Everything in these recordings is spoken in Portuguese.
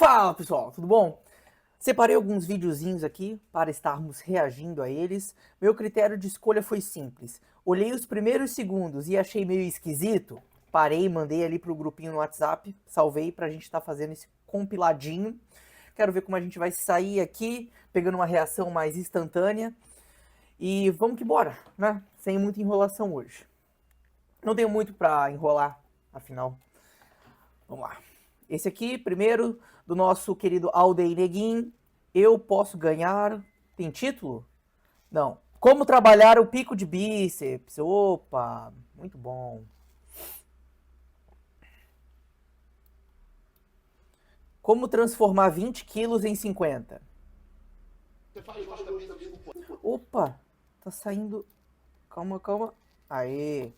Fala pessoal, tudo bom? Separei alguns videozinhos aqui para estarmos reagindo a eles. Meu critério de escolha foi simples. Olhei os primeiros segundos e achei meio esquisito. Parei, mandei ali pro grupinho no WhatsApp, salvei pra gente estar fazendo esse compiladinho. Quero ver como a gente vai sair aqui, pegando uma reação mais instantânea. E vamos que bora, né? Sem muita enrolação hoje. Não tenho muito pra enrolar, afinal. Vamos lá. Esse aqui, primeiro, do nosso querido Aldei Neguin. Eu posso ganhar... Tem título? Não. Como trabalhar o pico de bíceps. Opa, muito bom. Como transformar 20 quilos em 50. Opa, tá saindo... Calma, calma. Aê.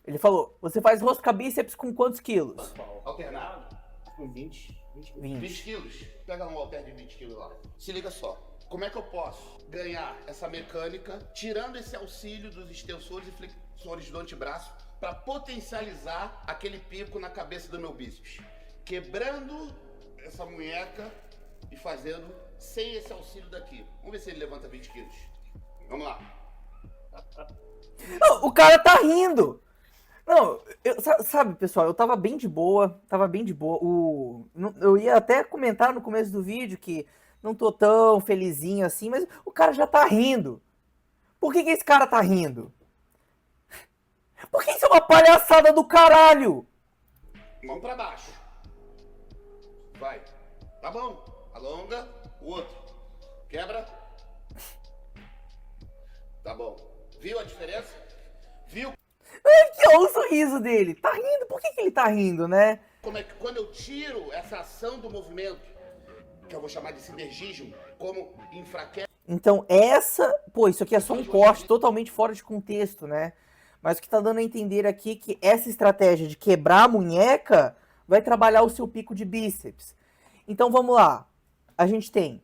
Ele falou, você faz rosca bíceps com quantos quilos? Alternado. Com 20 quilos. Pega um halter de 20 quilos lá. Se liga só. Como é que eu posso ganhar essa mecânica tirando esse auxílio dos extensores e flexores do antebraço para potencializar aquele pico na cabeça do meu bíceps? Quebrando essa munheca e fazendo sem esse auxílio daqui. Vamos ver se ele levanta 20 quilos. Vamos lá. Não, o cara tá rindo. Não, sabe, pessoal, eu tava bem de boa, eu ia até comentar no começo do vídeo que não tô tão felizinho assim, mas o cara já tá rindo. Por que esse cara tá rindo? Porque isso é uma palhaçada do caralho. Mão pra baixo. Vai. Tá bom. Alonga. O outro. Quebra. Tá bom. Viu a diferença? Viu? Olha o sorriso dele. Tá rindo. Por que ele tá rindo, né? Como é que quando eu tiro essa ação do movimento, que eu vou chamar de sinergismo, como enfraquece... Então isso aqui é só um corte totalmente fora de contexto, né? Mas o que tá dando a entender aqui é que essa estratégia de quebrar a munheca vai trabalhar o seu pico de bíceps. Então vamos lá. A gente tem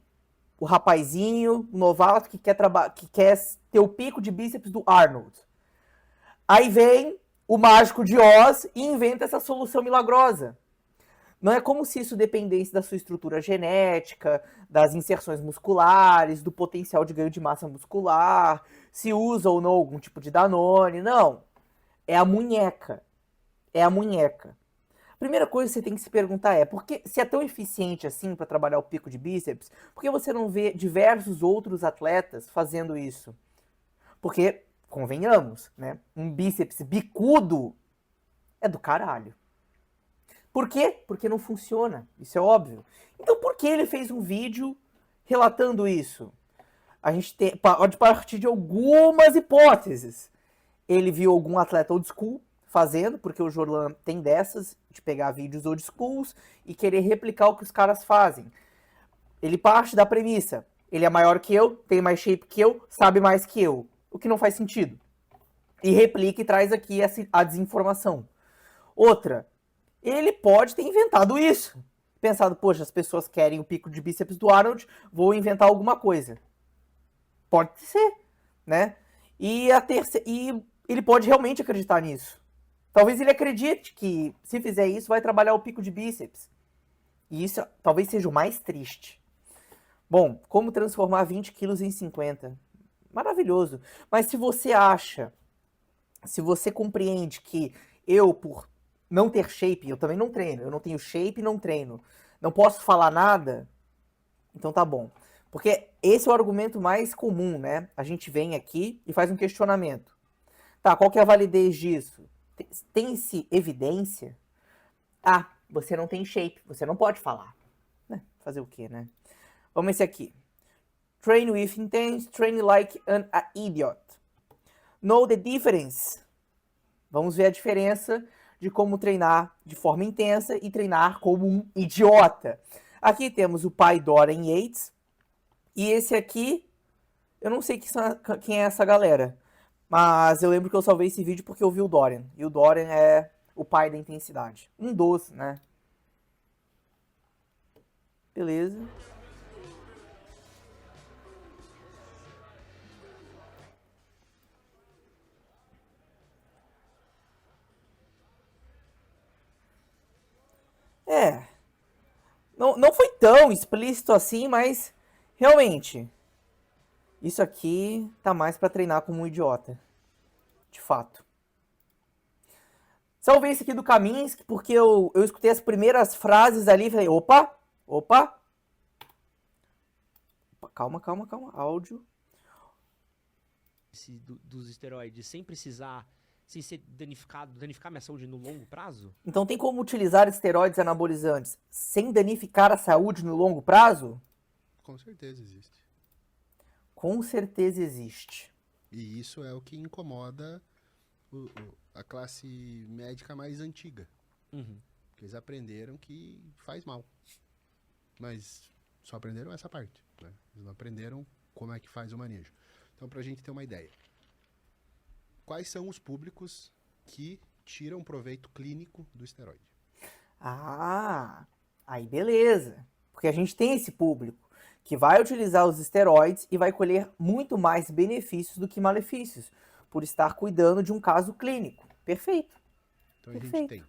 o rapazinho, o novato que quer ter o pico de bíceps do Arnold. Aí vem o mágico de Oz e inventa essa solução milagrosa. Não é como se isso dependesse da sua estrutura genética, das inserções musculares, do potencial de ganho de massa muscular, se usa ou não algum tipo de Danone. Não. É a munheca. É a munheca. A primeira coisa que você tem que se perguntar é, se é tão eficiente assim para trabalhar o pico de bíceps, por que você não vê diversos outros atletas fazendo isso? Porque, convenhamos, né? Um bíceps bicudo é do caralho. Por quê? Porque não funciona, isso é óbvio. Então por que ele fez um vídeo relatando isso? A gente pode partir de algumas hipóteses. Ele viu algum atleta old school fazendo, porque o Jorlan tem dessas, de pegar vídeos old schools e querer replicar o que os caras fazem. Ele parte da premissa, ele é maior que eu, tem mais shape que eu, sabe mais que eu. O que não faz sentido. E replica e traz aqui a desinformação. Outra, ele pode ter inventado isso. Pensado, poxa, as pessoas querem o pico de bíceps do Arnold, vou inventar alguma coisa. Pode ser, né? E ele pode realmente acreditar nisso. Talvez ele acredite que se fizer isso vai trabalhar o pico de bíceps. E isso talvez seja o mais triste. Bom, como transformar 20 quilos em 50? Maravilhoso. Mas se você compreende que eu, por não ter shape, eu também não treino. Eu não tenho shape e não treino. Não posso falar nada, então tá bom. Porque esse é o argumento mais comum, né? A gente vem aqui e faz um questionamento. Tá, qual que é a validez disso? Tem-se evidência? Ah, você não tem shape, você não pode falar. Fazer o quê, né? Vamos esse aqui. Train with intent, train like an idiot. Know the difference. Vamos ver a diferença de como treinar de forma intensa e treinar como um idiota. Aqui temos o pai Dorian Yates. E esse aqui, eu não sei quem é essa galera. Mas eu lembro que eu salvei esse vídeo porque eu vi o Dorian. E o Dorian é o pai da intensidade. Um dos, né? Beleza. não foi tão explícito assim, mas realmente, isso aqui tá mais pra treinar como um idiota. De fato. Salvei esse aqui do Kaminsky, porque eu escutei as primeiras frases ali e falei, opa. Calma, áudio. Dos esteroides sem precisar, sem ser danificar minha saúde no longo prazo? Então tem como utilizar esteroides anabolizantes sem danificar a saúde no longo prazo? Com certeza existe. Com certeza existe. E isso é o que incomoda a classe médica mais antiga. Uhum. Porque eles aprenderam que faz mal. Mas só aprenderam essa parte, né? Eles não aprenderam como é que faz o manejo. Então, pra gente ter uma ideia. Quais são os públicos que tiram proveito clínico do esteroide? Ah, aí beleza. Porque a gente tem esse público que vai utilizar os esteroides e vai colher muito mais benefícios do que malefícios, por estar cuidando de um caso clínico. Perfeito. Então a gente tem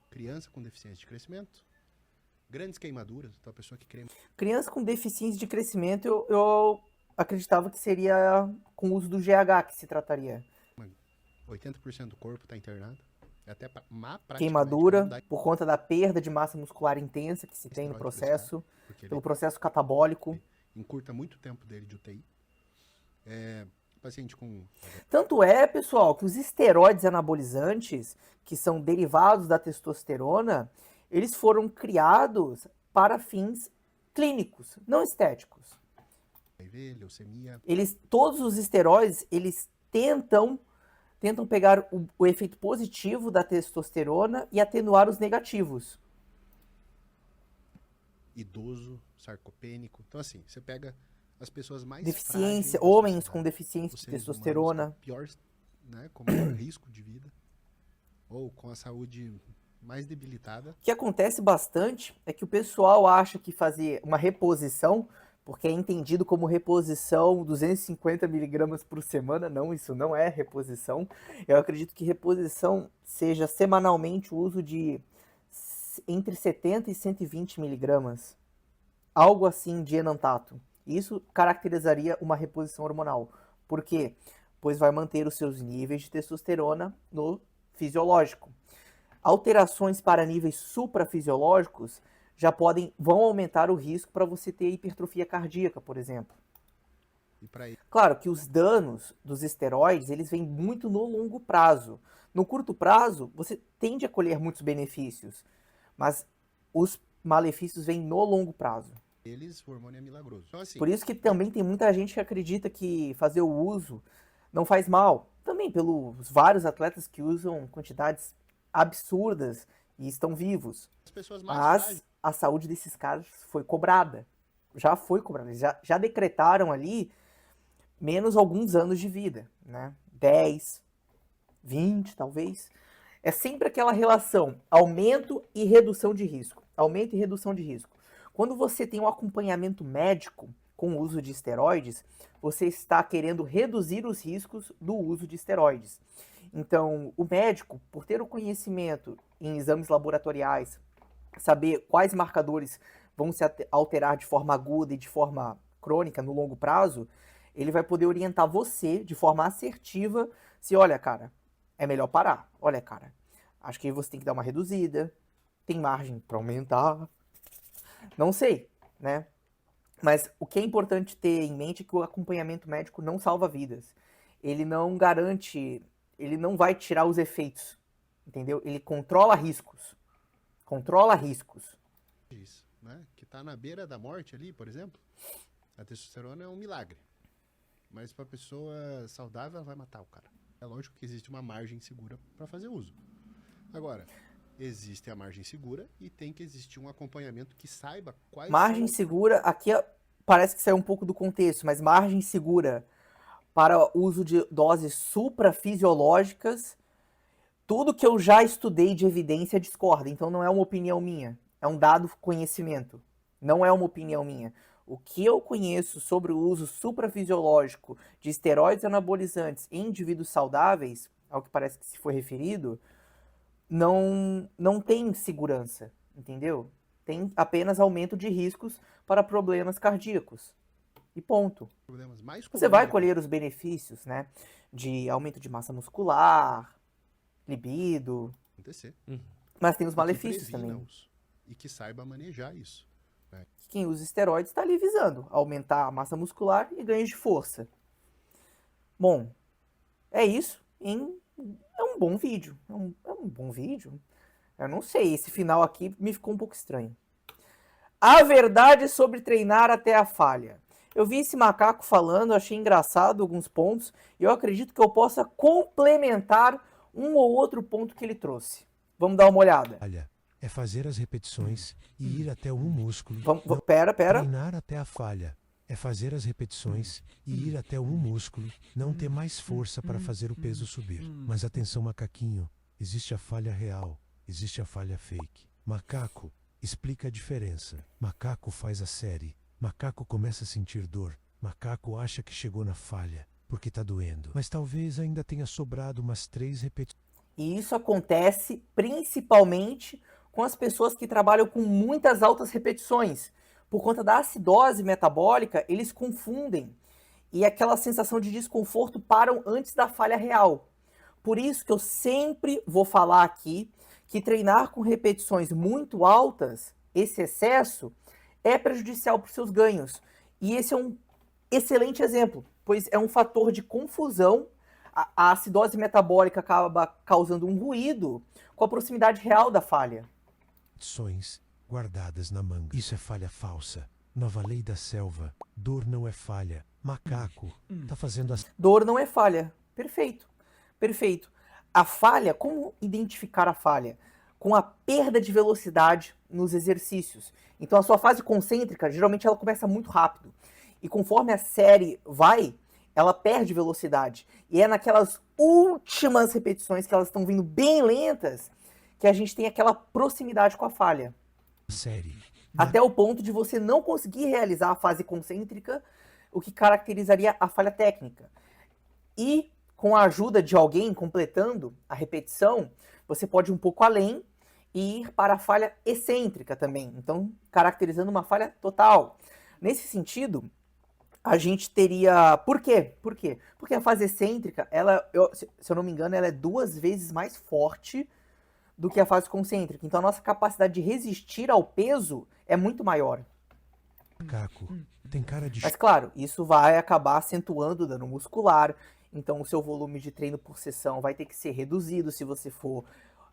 criança com deficiência de crescimento, grandes queimaduras, então a pessoa que queima. Criança com deficiência de crescimento, eu acreditava que seria com o uso do GH que se trataria. 80% do corpo está internado. É até praticamente Queimadura, por conta da perda de massa muscular intensa que se tem no processo, pelo processo catabólico. Encurta muito tempo dele de UTI. Paciente com... Tanto é, pessoal, que os esteroides anabolizantes, que são derivados da testosterona, eles foram criados para fins clínicos, não estéticos. HIV, leucemia. Todos os esteroides, eles tentam pegar o efeito positivo da testosterona e atenuar os negativos. Idoso, sarcopênico. Então, assim, você pega as pessoas mais deficiência, frágeis, homens com deficiência de testosterona. Pior, né, com maior risco de vida. Ou com a saúde mais debilitada. O que acontece bastante é que o pessoal acha que fazer uma reposição, porque é entendido como reposição 250 miligramas por semana. Não, isso não é reposição. Eu acredito que reposição seja semanalmente o uso de entre 70 e 120 miligramas. Algo assim de enantato. Isso caracterizaria uma reposição hormonal. Por quê? Pois vai manter os seus níveis de testosterona no fisiológico. Alterações para níveis suprafisiológicos vão aumentar o risco para você ter hipertrofia cardíaca, por exemplo. Claro que os danos dos esteroides, eles vêm muito no longo prazo. No curto prazo, você tende a colher muitos benefícios, mas os malefícios vêm no longo prazo. O hormônio é milagroso. Então, assim, por isso que também tem muita gente que acredita que fazer o uso não faz mal. Também pelos vários atletas que usam quantidades absurdas e estão vivos. Mas a saúde desses caras foi cobrada. Já foi cobrada. Eles já decretaram ali menos alguns anos de vida, né? 10, 20 talvez. É sempre aquela relação aumento e redução de risco. Aumento e redução de risco. Quando você tem um acompanhamento médico com o uso de esteroides, você está querendo reduzir os riscos do uso de esteroides. Então, o médico, por ter o conhecimento em exames laboratoriais, saber quais marcadores vão se alterar de forma aguda e de forma crônica no longo prazo, ele vai poder orientar você de forma assertiva se, olha, cara, é melhor parar. Olha, cara, acho que você tem que dar uma reduzida, tem margem para aumentar. Não sei, né? Mas o que é importante ter em mente é que o acompanhamento médico não salva vidas. Ele não garante, ele não vai tirar os efeitos, entendeu? Ele controla riscos. Controla riscos. Isso, né? Que tá na beira da morte ali, por exemplo. A testosterona é um milagre. Mas para pessoa saudável, ela vai matar o cara. É lógico que existe uma margem segura para fazer uso. Agora, existe a margem segura e tem que existir um acompanhamento que saiba quais margem segura, aqui parece que saiu um pouco do contexto, mas margem segura para uso de doses suprafisiológicas, tudo que eu já estudei de evidência discorda, então não é uma opinião minha, é um dado conhecimento, não é uma opinião minha. O que eu conheço sobre o uso suprafisiológico de esteroides anabolizantes em indivíduos saudáveis, ao que parece que se foi referido, não tem segurança, entendeu? tem apenas aumento de riscos para problemas cardíacos. E ponto. Problemas mais Você vai comuns colher os benefícios, né, de aumento de massa muscular, libido, acontecer. mas tem os E que malefícios também. previna-os. E que saiba manejar isso. Quem usa esteroides está ali visando aumentar a massa muscular e ganhos de força. Bom, é isso. É um bom vídeo. É um bom vídeo. Eu não sei, esse final aqui me ficou um pouco estranho. A verdade sobre treinar até a falha. Eu vi esse macaco falando, achei engraçado alguns pontos, e eu acredito que eu possa complementar um ou outro ponto que ele trouxe. Vamos dar uma olhada. Olha, é fazer as repetições e ir até um músculo. Pera. Treinar até a falha. É fazer as repetições e ir até um músculo, não ter mais força para fazer o peso subir. Mas atenção, macaquinho, existe a falha real, existe a falha fake. Macaco explica a diferença. Macaco faz a série. Macaco começa a sentir dor. Macaco acha que chegou na falha, porque tá doendo. Mas talvez ainda tenha sobrado umas 3 repetições. E isso acontece principalmente com as pessoas que trabalham com muitas altas repetições. Por conta da acidose metabólica, eles confundem. E aquela sensação de desconforto param antes da falha real. Por isso que eu sempre vou falar aqui que treinar com repetições muito altas, esse excesso, é prejudicial para os seus ganhos. E esse é um excelente exemplo, pois é um fator de confusão. A acidose metabólica acaba causando um ruído com a proximidade real da falha. Guardadas na manga. Isso é falha falsa. Nova lei da selva. Dor não é falha. Macaco tá fazendo as... Dor não é falha. Perfeito. Perfeito. A falha, como identificar a falha? Com a perda de velocidade nos exercícios. Então a sua fase concêntrica, geralmente ela começa muito rápido. E conforme a série vai, ela perde velocidade. E é naquelas últimas repetições que elas estão vindo bem lentas que a gente tem aquela proximidade com a falha. série. Até o ponto de você não conseguir realizar a fase concêntrica, o que caracterizaria a falha técnica. E com a ajuda de alguém completando a repetição, você pode ir um pouco além e ir para a falha excêntrica também. Então, caracterizando uma falha total. Nesse sentido, a gente teria... Por quê? Por quê? Porque a fase excêntrica, se eu não me engano, ela é 2 vezes mais forte do que a fase concêntrica. Então a nossa capacidade de resistir ao peso é muito maior. Macaco tem cara de... Mas claro, isso vai acabar acentuando o dano muscular. Então o seu volume de treino por sessão vai ter que ser reduzido se você for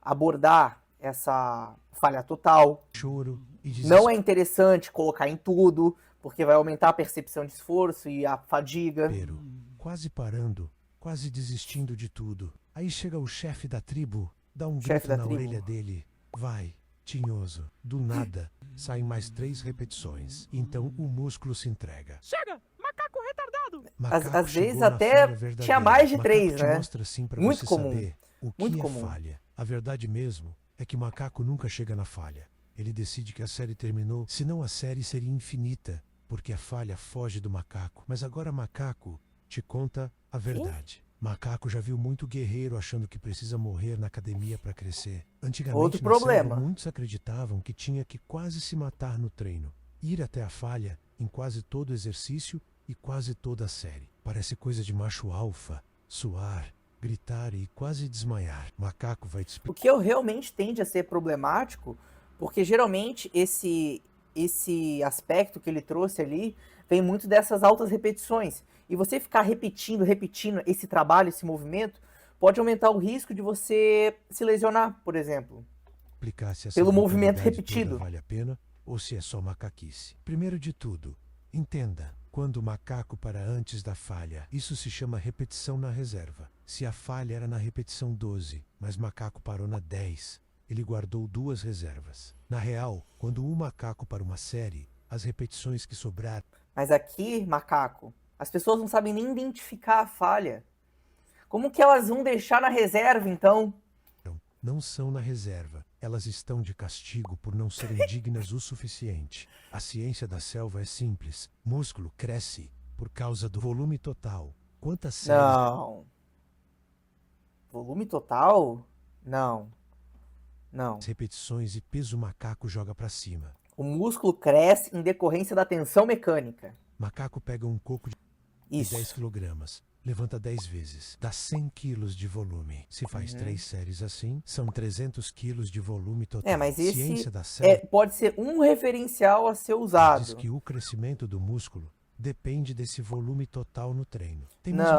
abordar essa falha total. choro e Não é interessante colocar em tudo, porque vai aumentar a percepção de esforço e a fadiga. desespero. Quase parando, quase desistindo de tudo. Aí chega o chefe da tribo, dá um Chefe grito da na tribo. orelha dele. Vai, tinhoso. Do nada, saem mais 3 repetições. Então o músculo se entrega. Chega! Macaco retardado! Macaco Às vezes chegou na até falha tinha verdadeira. mais de Macaco 3, te né? mostra assim pra Muito você comum. saber o Muito que comum. é falha. A verdade mesmo é que o macaco nunca chega na falha. Ele decide que a série terminou, senão a série seria infinita, porque a falha foge do macaco. Mas agora macaco te conta a verdade. Macaco já viu muito guerreiro achando que precisa morrer na academia para crescer. Antigamente, Outro na selva, problema. muitos acreditavam que tinha que quase se matar no treino. Ir até a falha em quase todo exercício e quase toda a série. Parece coisa de macho alfa. Suar, gritar e quase desmaiar. Macaco vai te O explicar. que eu realmente tende a ser problemático, porque geralmente esse aspecto que ele trouxe ali vem muito dessas altas repetições. E você ficar repetindo esse trabalho, esse movimento, pode aumentar o risco de você se lesionar, por exemplo. Se essa Pelo movimento brutalidade repetido. toda vale a pena ou se é só macaquice. Primeiro de tudo, entenda, quando o macaco para antes da falha, isso se chama repetição na reserva. Se a falha era na repetição 12, mas macaco parou na 10, ele guardou 2 reservas. Na real, quando um macaco para uma série, as repetições que sobraram Mas aqui, macaco, as pessoas não sabem nem identificar a falha. Como que elas vão deixar na reserva, então? não são na reserva. Elas estão de castigo por não serem dignas o suficiente. A ciência da selva é simples. Músculo cresce por causa do volume total. Quantas séries... Não. Volume total? Não. Não. repetições e peso macaco joga pra cima. O músculo cresce em decorrência da tensão mecânica. Macaco pega um coco de Isso. 10 kg, levanta 10 vezes, dá 100 kg de volume. Se faz 3 séries assim, são 300 kg de volume total. Mas esse Ciência da selva pode ser um referencial a ser diz usado. que o crescimento do músculo depende desse volume total no treino. Tem mais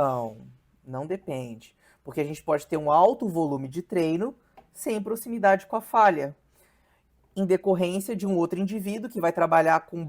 Não depende. Porque a gente pode ter um alto volume de treino sem proximidade com a falha, em decorrência de um outro indivíduo que vai trabalhar com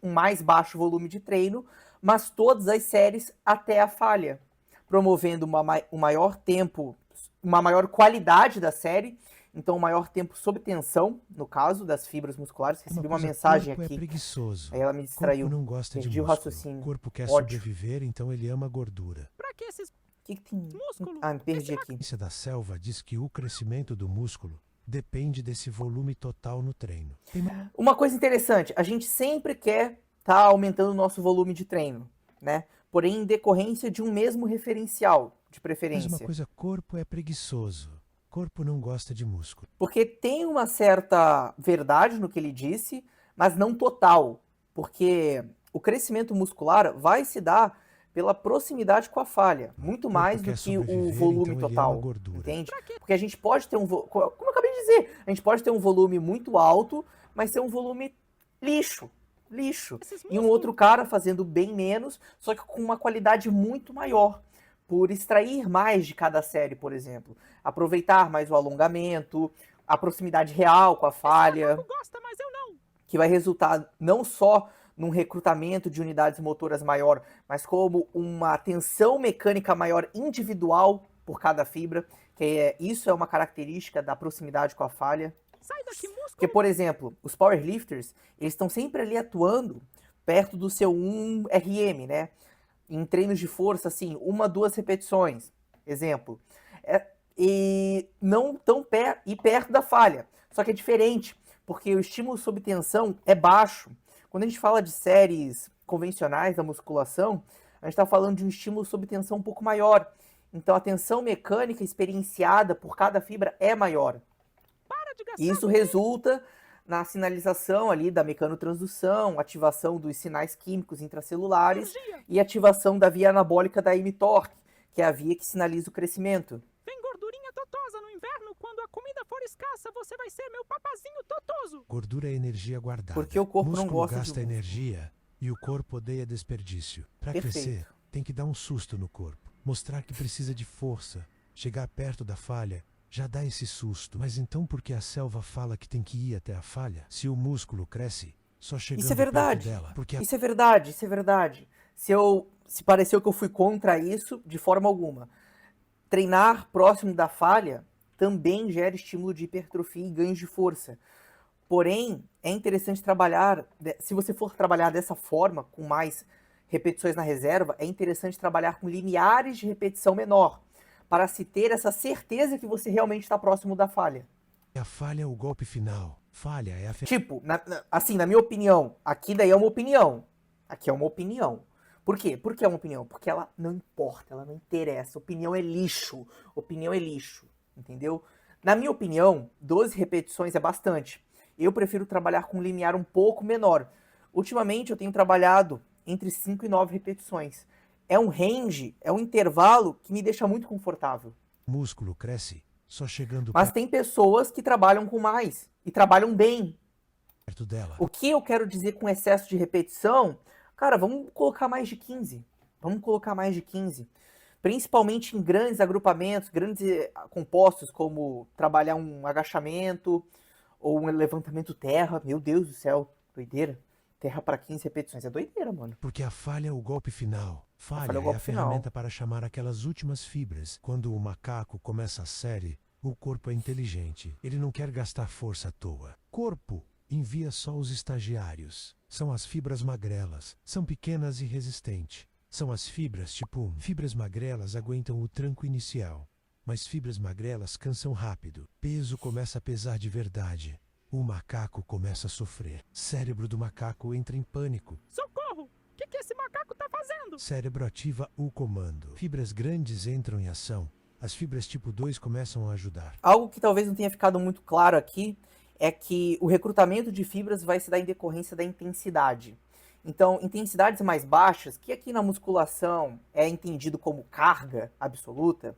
um mais baixo volume de treino, mas todas as séries até a falha, promovendo um maior tempo, uma maior qualidade da série, então um maior tempo sob tensão, no caso das fibras musculares. Recebi uma mensagem corpo aqui, é preguiça. aí ela me distraiu. Corpo não gosta de Perdi o músculo. raciocínio. O corpo quer Ódio. sobreviver, então ele ama gordura. Pra que esses Que tem? músculo? Me perdi aqui. A ciência da selva diz que o crescimento do músculo depende desse volume total no treino. Tem Uma coisa interessante, a gente sempre quer estar aumentando o nosso volume de treino, né? Porém, em decorrência de um mesmo referencial, de mais preferência. uma coisa, corpo é preguiçoso. Corpo não gosta de músculo. Porque tem uma certa verdade no que ele disse, mas não total. Porque o crescimento muscular vai se dar pela proximidade com a falha, muito corpo mais do quer que o sobreviver, volume então ele ama total, gordura. entende? Porque a gente pode ter como eu acabei de dizer, a gente pode ter um volume muito alto, mas ter um volume lixo. Esses E um músculos. outro cara fazendo bem menos, só que com uma qualidade muito maior, por extrair mais de cada série, por exemplo. Aproveitar mais o alongamento, a proximidade real com a falha, Macaco gosta, mas eu não. que vai resultar não só num recrutamento de unidades motoras maior, mas como uma tensão mecânica maior individual por cada fibra, isso é uma característica da proximidade com a falha. Sai daqui, músculo. Porque, por exemplo, os powerlifters, eles estão sempre ali atuando perto do seu 1 RM, né? Em treinos de força, assim, 1 a 2 repetições, exemplo. E não tão perto da falha. Só que é diferente, porque o estímulo sob tensão é baixo. Quando a gente fala de séries convencionais da musculação, a gente está falando de um estímulo sob tensão um pouco maior. Então a tensão mecânica experienciada por cada fibra é maior. Para de gastar. E isso resulta na sinalização ali da mecanotransdução, ativação dos sinais químicos intracelulares energia. e ativação da via anabólica da mTOR, que é a via que sinaliza o crescimento. Vem gordurinha totosa no inverno. Quando a comida for escassa, você vai ser meu papazinho totoso. Gordura é energia guardada. Porque o corpo não Músculo gosta de gasta músculo. energia e o corpo odeia desperdício. Para Perfeito. crescer, tem que dar um susto no corpo. Mostrar que precisa de força. Chegar perto da falha já dá esse susto. Mas então por que a selva fala que tem que ir até a falha? Se o músculo cresce, só chegando Isso é perto verdade. dela. Porque a Isso é verdade. Se pareceu que eu fui contra isso, de forma alguma. Treinar próximo da falha também gera estímulo de hipertrofia e ganhos de força. Porém, é interessante trabalhar, se você for trabalhar dessa forma, com mais repetições na reserva, é interessante trabalhar com limiares de repetição menor, para se ter essa certeza que você realmente está próximo da falha. falha é o golpe final. Falha é a Tipo, assim, na minha opinião, aqui daí é uma opinião. Aqui é uma opinião. Por quê? Por que é uma opinião? Porque ela não importa, ela não interessa. Opinião é lixo. Opinião é lixo. Entendeu? Na minha opinião, 12 repetições é bastante. Eu prefiro trabalhar com um limiar um pouco menor. Ultimamente eu tenho trabalhado entre 5 e 9 repetições. É um range, é um intervalo que me deixa muito confortável. músculo cresce só chegando Mas tem pessoas que trabalham com mais e trabalham bem. perto dela. O que eu quero dizer com excesso de repetição? Cara, vamos colocar mais de 15. Vamos colocar mais de 15. Principalmente em grandes agrupamentos, grandes compostos, como trabalhar um agachamento ou um levantamento terra. Meu Deus do céu, doideira. Terra para 15 repetições. É doideira, mano. Porque a falha é o golpe final. Falha falha é o é golpe a final. ferramenta para chamar aquelas últimas fibras. Quando o macaco começa a série, o corpo é inteligente. Ele não quer gastar força à toa. Corpo envia só os estagiários. São as fibras magrelas. São pequenas e resistentes. São as fibras tipo 1. Fibras magrelas aguentam o tranco inicial. Mas fibras magrelas cansam rápido. Peso começa a pesar de verdade. O macaco começa a sofrer. Cérebro do macaco entra em pânico. Socorro! O que esse macaco tá fazendo? Cérebro ativa o comando. Fibras grandes entram em ação. As fibras tipo 2 começam a ajudar. Algo que talvez não tenha ficado muito claro aqui é que o recrutamento de fibras vai se dar em decorrência da intensidade. Então, intensidades mais baixas, que aqui na musculação é entendido como carga absoluta,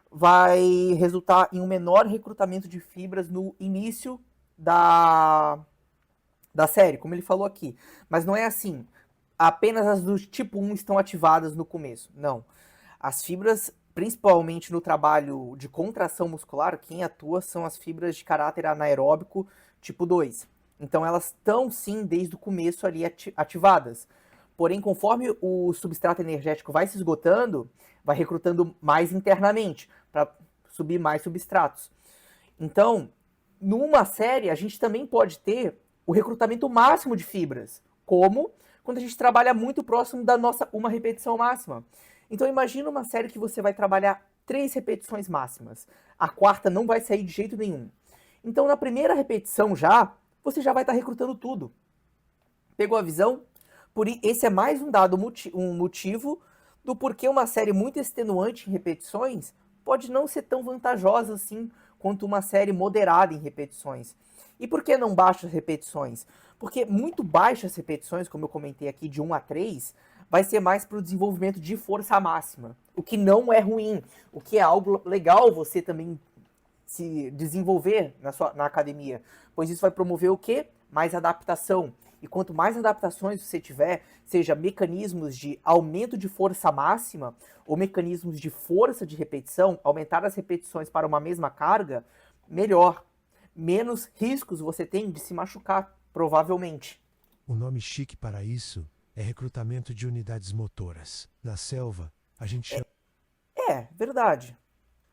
vai resultar em um menor recrutamento de fibras no início da série, como ele falou aqui. Mas não é assim, apenas as do tipo 1 estão ativadas no começo. Não. As fibras, principalmente no trabalho de contração muscular, quem atua são as fibras de caráter anaeróbico tipo 2. Então elas estão sim desde o começo ali ativadas. Porém, conforme o substrato energético vai se esgotando, vai recrutando mais internamente para subir mais substratos. Então, numa série, a gente também pode ter o recrutamento máximo de fibras, como quando a gente trabalha muito próximo da nossa uma repetição máxima. Então, imagina uma série que você vai trabalhar 3 repetições máximas. A quarta não vai sair de jeito nenhum. Então, na primeira repetição você já vai estar recrutando tudo. Pegou a visão? Esse é mais um dado, um motivo do porquê uma série muito extenuante em repetições pode não ser tão vantajosa assim quanto uma série moderada em repetições. E por que não baixas repetições? Porque muito baixas repetições, como eu comentei aqui, de 1 a 3, vai ser mais para o desenvolvimento de força máxima, o que não é ruim, o que é algo legal você também se desenvolver na academia, pois isso vai promover o quê? Mais adaptação. E quanto mais adaptações você tiver, seja mecanismos de aumento de força máxima ou mecanismos de força de repetição, aumentar as repetições para uma mesma carga, melhor. Menos riscos você tem de se machucar, provavelmente. O nome chique para isso é recrutamento de unidades motoras. Na selva, a gente chama Verdade.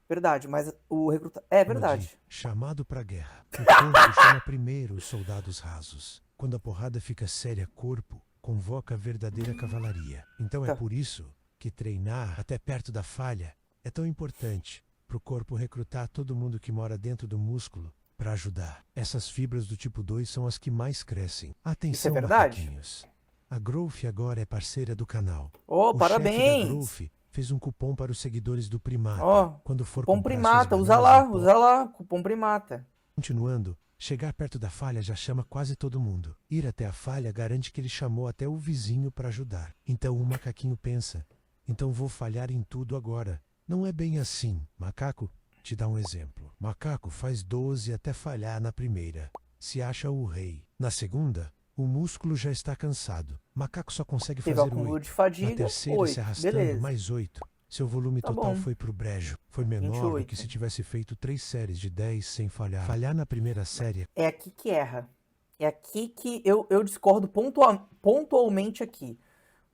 Verdade, mas o recrutamento... É verdade. de chamado para guerra. O corpo chama primeiro os soldados rasos. Quando a porrada fica séria, corpo convoca a verdadeira cavalaria. Então é Tá. por isso que treinar até perto da falha é tão importante para o corpo recrutar todo mundo que mora dentro do músculo para ajudar. Essas fibras do tipo 2 são as que mais crescem. Atenção, verdade? macaquinhos. A Growth agora é parceira do canal. Oh, O chefe da parabéns! Growth fez um cupom para os seguidores do Primata. Ó, Quando for Cupom comprar Primata, suas usa bananas em pó. lá, cupom Primata. Continuando, chegar perto da falha já chama quase todo mundo. Ir até a falha garante que ele chamou até o vizinho para ajudar. Então o macaquinho pensa, então vou falhar em tudo agora. Não é bem assim. Macaco, te dá um exemplo. Macaco faz 12 até falhar na primeira. Se acha o rei. Na segunda, o músculo já está cansado. Macaco só consegue Teve fazer acúmulo 8. de fadiga, Na terceira, 8. se arrastando, Beleza. mais 8. Seu volume Tá total bom. foi pro brejo. Foi menor 28. do que se tivesse feito 3 séries de 10 sem falhar. Falhar na primeira série É aqui que erra. É aqui que eu discordo pontualmente aqui.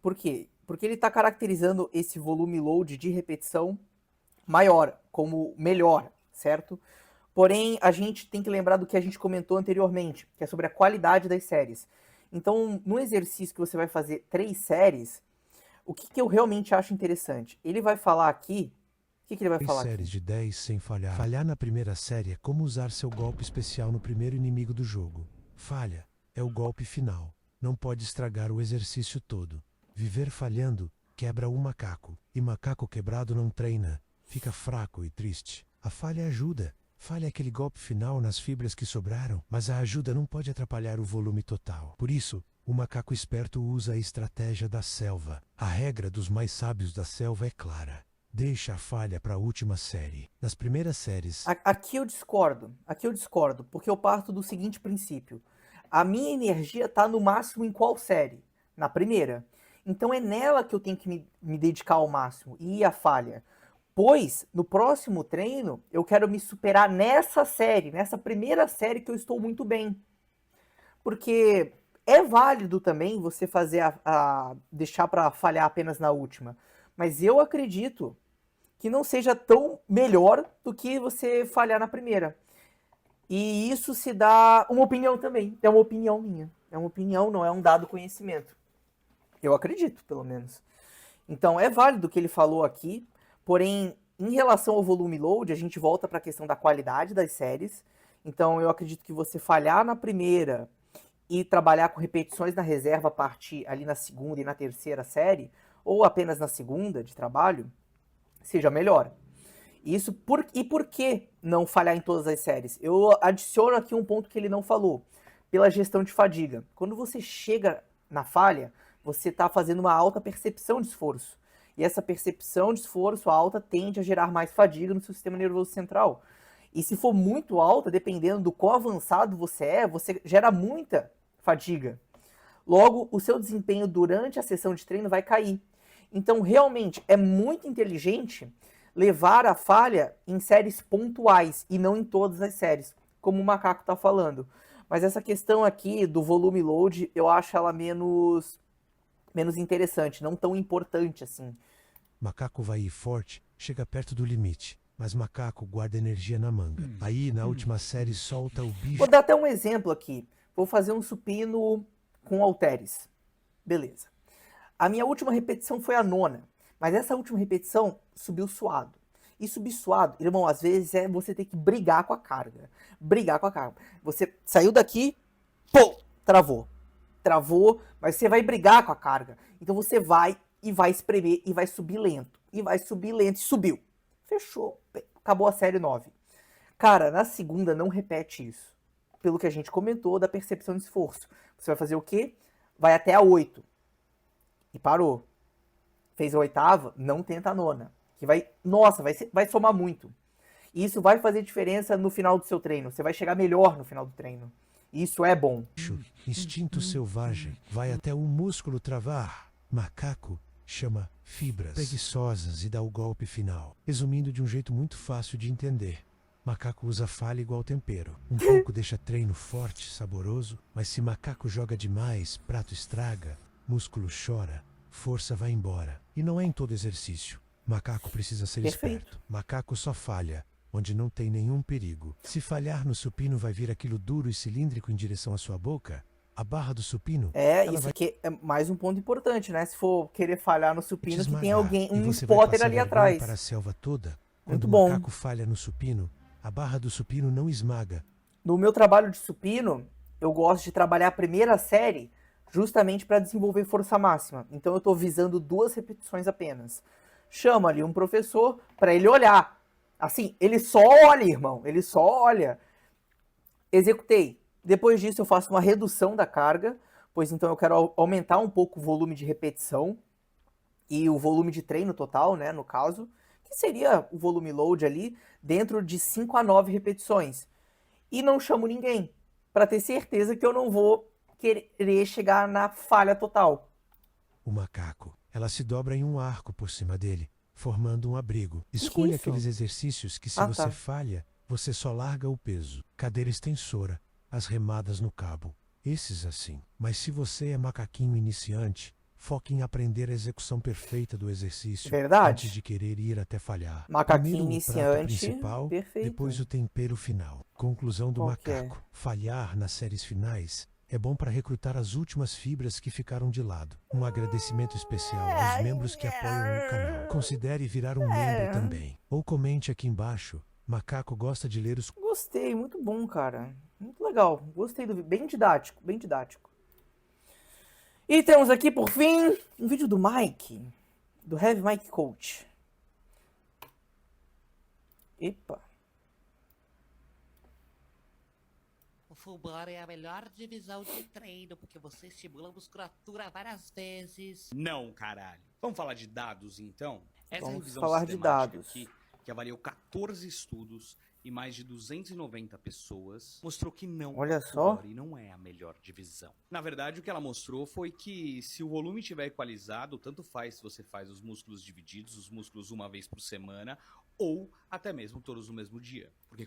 Por quê? Porque ele está caracterizando esse volume load de repetição maior, como melhor, certo? Porém, a gente tem que lembrar do que a gente comentou anteriormente, que é sobre a qualidade das séries. Então, no exercício que você vai fazer 3 séries, o que eu realmente acho interessante? Ele vai falar aqui... O que ele vai 3 falar séries aqui? de 10 sem falhar. Falhar na primeira série é como usar seu golpe especial no primeiro inimigo do jogo. Falha é o golpe final. Não pode estragar o exercício todo. Viver falhando quebra o macaco. E macaco quebrado não treina. Fica fraco e triste. A falha ajuda. Falha é aquele golpe final nas fibras que sobraram, mas a ajuda não pode atrapalhar o volume total. Por isso, o macaco esperto usa a estratégia da selva. A regra dos mais sábios da selva é clara. Deixa a falha para a última série. Nas primeiras séries, Aqui eu discordo, porque eu parto do seguinte princípio. A minha energia está no máximo em qual série? Na primeira. Então é nela que eu tenho que me dedicar ao máximo, e a falha. Pois, no próximo treino, eu quero me superar nessa série, nessa primeira série que eu estou muito bem. Porque é válido também você fazer deixar para falhar apenas na última. Mas eu acredito que não seja tão melhor do que você falhar na primeira. E isso se dá uma opinião também. É uma opinião minha. É uma opinião, não é um dado conhecimento. Eu acredito, pelo menos. Então, é válido o que ele falou aqui. Porém, em relação ao volume load, a gente volta para a questão da qualidade das séries. Então, eu acredito que você falhar na primeira e trabalhar com repetições na reserva a partir ali na segunda e na terceira série, ou apenas na segunda de trabalho, seja melhor. E por que não falhar em todas as séries? Eu adiciono aqui um ponto que ele não falou, pela gestão de fadiga. Quando você chega na falha, você está fazendo uma alta percepção de esforço. E essa percepção de esforço alta tende a gerar mais fadiga no seu sistema nervoso central. E se for muito alta, dependendo do quão avançado você gera muita fadiga. Logo, o seu desempenho durante a sessão de treino vai cair. Então, realmente, é muito inteligente levar a falha em séries pontuais e não em todas as séries, como o Macaco está falando. Mas essa questão aqui do volume load, eu acho ela menos interessante, não tão importante assim. Macaco vai ir forte, chega perto do limite, mas Macaco guarda energia na manga. Aí, na última série, solta o bicho. Vou dar até um exemplo aqui. Vou fazer um supino com halteres. Beleza. A minha última repetição foi a 9ª, mas essa última repetição subiu suado. E subir suado, irmão, às vezes é você ter que brigar com a carga. Brigar com a carga. Você saiu daqui, pô, travou. Travou, mas você vai brigar com a carga. Então você vai e vai espremer e vai subir lento. E vai subir lento e subiu. Fechou. Acabou a série 9. Cara, na segunda não repete isso. Pelo que a gente comentou da percepção de esforço. Você vai fazer o quê? Vai até a 8. E parou. Fez a 8ª, não tenta a 9ª. Que vai, nossa, vai somar muito. E isso vai fazer diferença no final do seu treino. Você vai chegar melhor no final do treino. Isso é bom. Instinto selvagem vai até um músculo travar. Macaco chama fibras preguiçosas e dá o golpe final. Resumindo de um jeito muito fácil de entender. Macaco usa falha igual tempero. Um pouco deixa treino forte, saboroso, mas se macaco joga demais, prato estraga, músculo chora, força vai embora. E não é em todo exercício. Macaco precisa ser esperto. Macaco só falha onde não tem nenhum perigo. Se falhar no supino, vai vir aquilo duro e cilíndrico em direção à sua boca. A barra do supino... Isso aqui é mais um ponto importante, né? Se for querer falhar no supino, que tem alguém, um você vai spotter passar ali vergonha atrás. para a selva toda. Quando Muito o bom. macaco falha no supino, a barra do supino não esmaga. No meu trabalho de supino, eu gosto de trabalhar a primeira série justamente para desenvolver força máxima. Então eu estou visando 2 repetições apenas. Chama ali um professor para ele olhar. Assim, ele só olha, irmão. Ele só olha. Executei. Depois disso eu faço uma redução da carga, pois então eu quero aumentar um pouco o volume de repetição e o volume de treino total, né, no caso, que seria o volume load ali, dentro de 5 a 9 repetições. E não chamo ninguém, para ter certeza que eu não vou querer chegar na falha total. O macaco, ela se dobra em um arco por cima dele, formando um abrigo. Escolha isso? aqueles exercícios que se Ah, você tá. falha, você só larga o peso. Cadeira extensora, as remadas no cabo. Esses assim. Mas se você é macaquinho iniciante, foque em aprender a execução perfeita do exercício. Verdade. Antes de querer ir até falhar. Macaquinho Primeiro o prato iniciante, principal, perfeito. depois o tempero final. Conclusão do Qual que é? macaco. Falhar nas séries finais é bom para recrutar as últimas fibras que ficaram de lado. Um agradecimento especial aos membros que apoiam o canal. Considere virar um membro também. Ou comente aqui embaixo. Macaco gosta de ler os... Gostei, muito bom, cara. Muito legal. Gostei do vídeo. Bem didático, bem didático. E temos aqui, por fim, um vídeo do Mike, do Heavy Mike Coach. Epa. O full body é a melhor divisão de treino, porque você estimula a musculatura várias vezes. Não, caralho. Vamos falar de dados, então? Essa Vamos revisão falar de sistemática dados. aqui, que avaliou 14 estudos e mais de 290 pessoas, mostrou que não, Olha o só. body não é a melhor divisão. Na verdade, o que ela mostrou foi que se o volume estiver equalizado, tanto faz se você faz os músculos divididos, os músculos uma vez por semana, ou até mesmo todos no mesmo dia. Porque,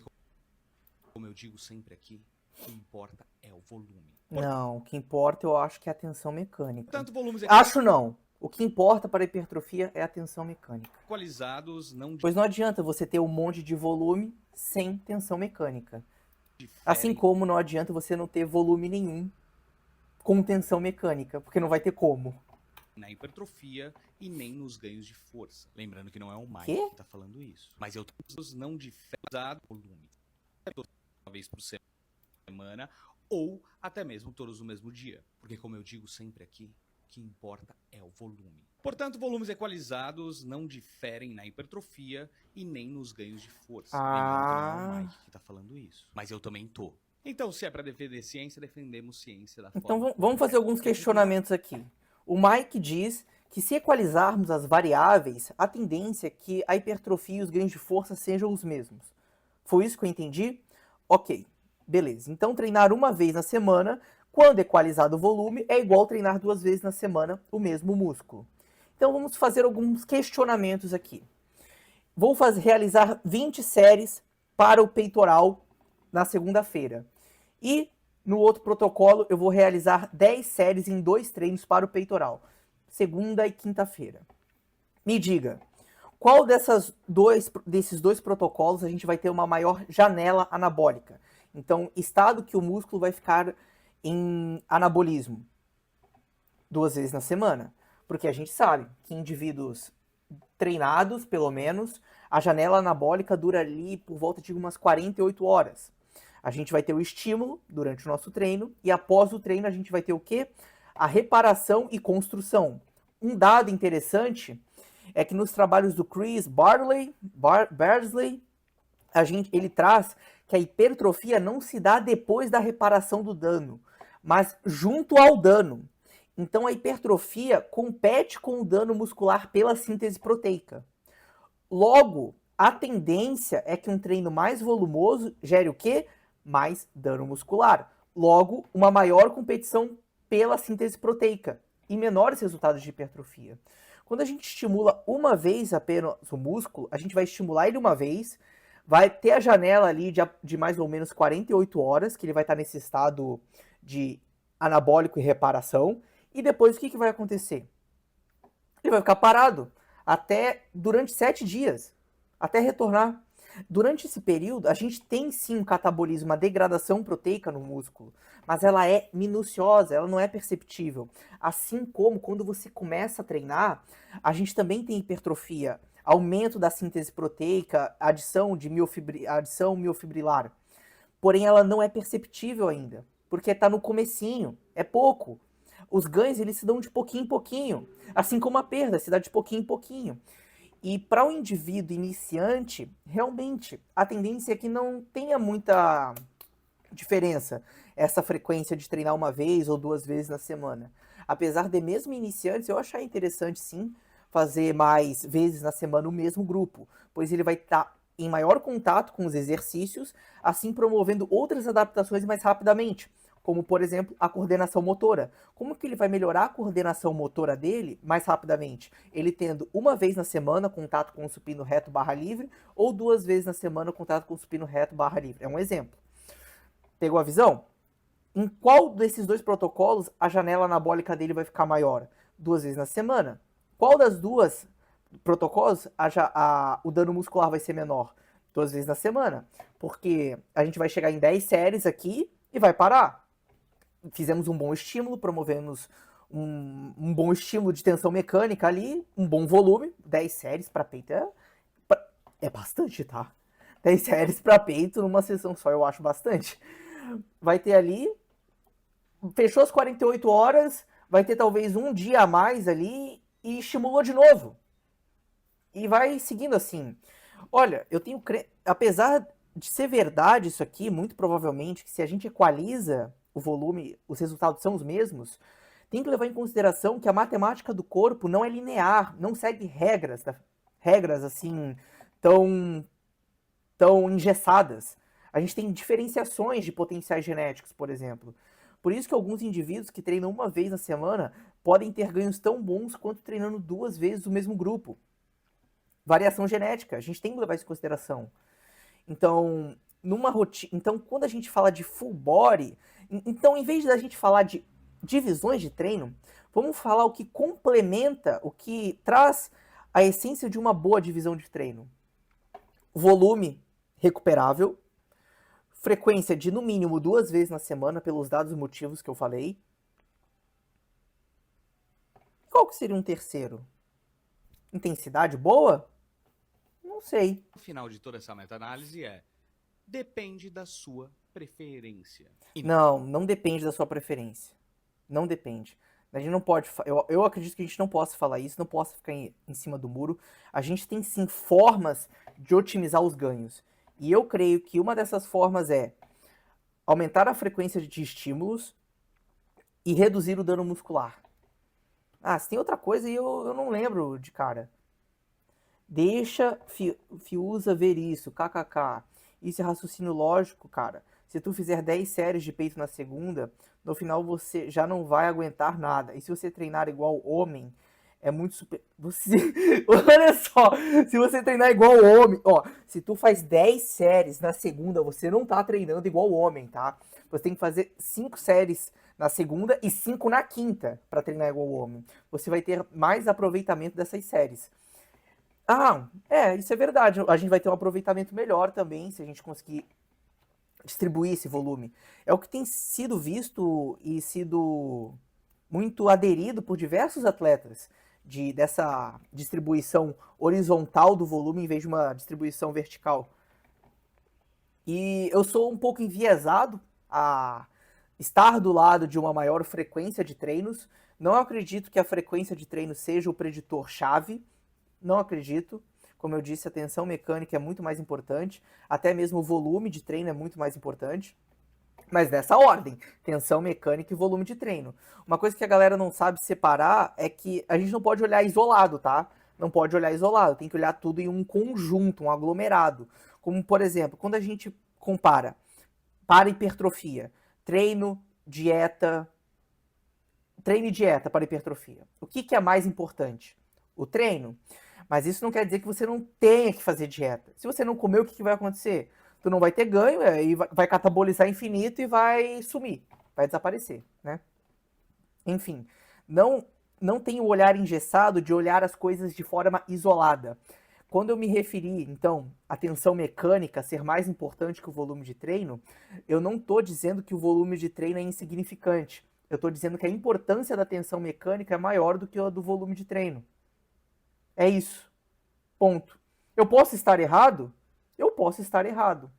como eu digo sempre aqui, o que importa é o volume. Não, o que importa eu acho que é a tensão mecânica. Tanto volumes Acho não. O que importa para a hipertrofia é a tensão mecânica. equalizados não Pois não adianta você ter um monte de volume sem tensão mecânica. diferem. Assim como não adianta você não ter volume nenhum com tensão mecânica, porque não vai ter como. Na hipertrofia e nem nos ganhos de força. Lembrando que não é o Mike Quê? que tá falando isso. Mas eu não diferem volume. Uma vez por semana ou até mesmo todos no mesmo dia. Porque como eu digo sempre aqui, que importa é o volume. Portanto, volumes equalizados não diferem na hipertrofia e nem nos ganhos de força. Lembrando que não é o Mike que tá falando isso. Mas eu também tô. Então, se é pra defender ciência, defendemos ciência da Então forma vamos fazer alguns questionamentos aqui. O Mike diz que se equalizarmos as variáveis, a tendência é que a hipertrofia e os ganhos de força sejam os mesmos. Foi isso que eu entendi? Ok, beleza. Então treinar uma vez na semana, quando equalizado o volume, é igual treinar 2 vezes na semana o mesmo músculo. Então vamos fazer alguns questionamentos aqui. Vou realizar 20 séries para o peitoral na segunda-feira. E no outro protocolo eu vou realizar 10 séries em 2 treinos para o peitoral, segunda e quinta-feira. Me diga, qual desses dois protocolos a gente vai ter uma maior janela anabólica? Então, estado que o músculo vai ficar em anabolismo 2 vezes na semana. Porque a gente sabe que indivíduos treinados, pelo menos, a janela anabólica dura ali por volta de umas 48 horas. A gente vai ter o estímulo durante o nosso treino e após o treino a gente vai ter o quê? A reparação e construção. Um dado interessante é que nos trabalhos do Chris Bardsley, ele traz que a hipertrofia não se dá depois da reparação do dano, mas junto ao dano. Então a hipertrofia compete com o dano muscular pela síntese proteica. Logo, a tendência é que um treino mais volumoso gere o quê? Mais dano muscular. Logo, uma maior competição pela síntese proteica e menores resultados de hipertrofia. Quando a gente estimula uma vez apenas o músculo, a gente vai estimular ele uma vez, vai ter a janela ali de mais ou menos 48 horas, que ele vai estar nesse estado de anabólico e reparação, e depois o que vai acontecer? Ele vai ficar parado durante 7 dias, até retornar. Durante esse período, a gente tem sim um catabolismo, uma degradação proteica no músculo, mas ela é minuciosa, ela não é perceptível. Assim como quando você começa a treinar, a gente também tem hipertrofia, aumento da síntese proteica, adição miofibrilar. Porém, ela não é perceptível ainda, porque está no comecinho, é pouco. Os ganhos eles se dão de pouquinho em pouquinho, assim como a perda se dá de pouquinho em pouquinho. E para o indivíduo iniciante, realmente, a tendência é que não tenha muita diferença essa frequência de treinar uma vez ou 2 vezes na semana. Apesar de mesmo iniciantes, eu achar interessante sim fazer mais vezes na semana o mesmo grupo, pois ele vai estar em maior contato com os exercícios, assim promovendo outras adaptações mais rapidamente, como por exemplo a coordenação motora. Como que ele vai melhorar a coordenação motora dele mais rapidamente? Ele tendo uma vez na semana contato com o supino reto barra livre ou 2 vezes na semana contato com o supino reto barra livre. É um exemplo. Pegou a visão? Em qual desses 2 protocolos a janela anabólica dele vai ficar maior? 2 vezes na semana. Qual das 2 protocolos o dano muscular vai ser menor? 2 vezes na semana. Porque a gente vai chegar em 10 séries aqui e vai parar. Fizemos um bom estímulo, promovemos um bom estímulo de tensão mecânica ali, um bom volume. 10 séries para peito é bastante, tá? 10 séries para peito numa sessão só eu acho bastante. Vai ter ali, fechou as 48 horas, vai ter talvez um dia a mais ali e estimulou de novo. E vai seguindo assim. Olha, apesar de ser verdade isso aqui, muito provavelmente, que se a gente equaliza o volume, os resultados são os mesmos, tem que levar em consideração que a matemática do corpo não é linear, não segue regras assim tão engessadas. A gente tem diferenciações de potenciais genéticos, por exemplo. Por isso que alguns indivíduos que treinam uma vez na semana podem ter ganhos tão bons quanto treinando 2 vezes o mesmo grupo. Variação genética, a gente tem que levar isso em consideração. Então, quando a gente fala de full body, então em vez de a gente falar de divisões de treino, vamos falar o que complementa, o que traz a essência de uma boa divisão de treino. Volume recuperável, frequência de no mínimo 2 vezes na semana, pelos dados motivos que eu falei. Qual que seria um terceiro? Intensidade boa? Não sei. O final de toda essa meta-análise depende da sua preferência. Não depende da sua preferência. Não depende. A gente não pode. Eu acredito que a gente não possa falar isso, não possa ficar em cima do muro. A gente tem sim formas de otimizar os ganhos. E eu creio que uma dessas formas é aumentar a frequência de estímulos e reduzir o dano muscular. Ah, se tem outra coisa e eu não lembro de cara. Deixa Fiuza ver isso, kkk. Isso é raciocínio lógico, cara. Se tu fizer 10 séries de peito na segunda, no final você já não vai aguentar nada. E se você treinar igual homem, é muito super... Olha só, se você treinar igual homem, ó, se tu faz 10 séries na segunda, você não tá treinando igual homem, tá? Você tem que fazer 5 séries na segunda e 5 na quinta pra treinar igual homem. Você vai ter mais aproveitamento dessas séries. Ah, isso é verdade. A gente vai ter um aproveitamento melhor também se a gente conseguir distribuir esse volume. É o que tem sido visto e sido muito aderido por diversos atletas dessa distribuição horizontal do volume em vez de uma distribuição vertical. E eu sou um pouco enviesado a estar do lado de uma maior frequência de treinos. Não acredito que a frequência de treino seja o preditor-chave. Não acredito. Como eu disse, a tensão mecânica é muito mais importante. Até mesmo o volume de treino é muito mais importante. Mas nessa ordem, tensão mecânica e volume de treino. Uma coisa que a galera não sabe separar é que a gente não pode olhar isolado, tá? Não pode olhar isolado, tem que olhar tudo em um conjunto, um aglomerado. Como, por exemplo, quando a gente compara para hipertrofia, treino e dieta para hipertrofia. O que é mais importante? O treino. Mas isso não quer dizer que você não tenha que fazer dieta. Se você não comer, o que vai acontecer? Tu não vai ter ganho, e vai catabolizar infinito e vai sumir, vai desaparecer, né? Enfim, não tem o olhar engessado de olhar as coisas de forma isolada. Quando eu me referi, então, à tensão mecânica ser mais importante que o volume de treino, eu não estou dizendo que o volume de treino é insignificante. Eu estou dizendo que a importância da tensão mecânica é maior do que a do volume de treino. É isso. Ponto. Eu posso estar errado? Eu posso estar errado.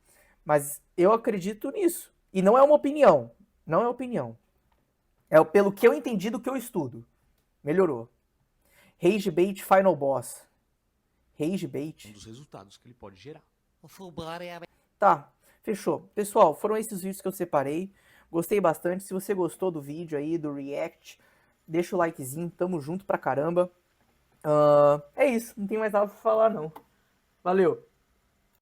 Mas eu acredito nisso. E não é uma opinião. Não é opinião. É pelo que eu entendi do que eu estudo. Melhorou. Rage Bait Final Boss. Rage Bait. Um dos resultados que ele pode gerar. O full body é Tá, fechou. Pessoal, foram esses vídeos que eu separei. Gostei bastante. Se você gostou do vídeo aí, do react, deixa o likezinho. Tamo junto pra caramba. É isso. Não tem mais nada pra falar, não. Valeu.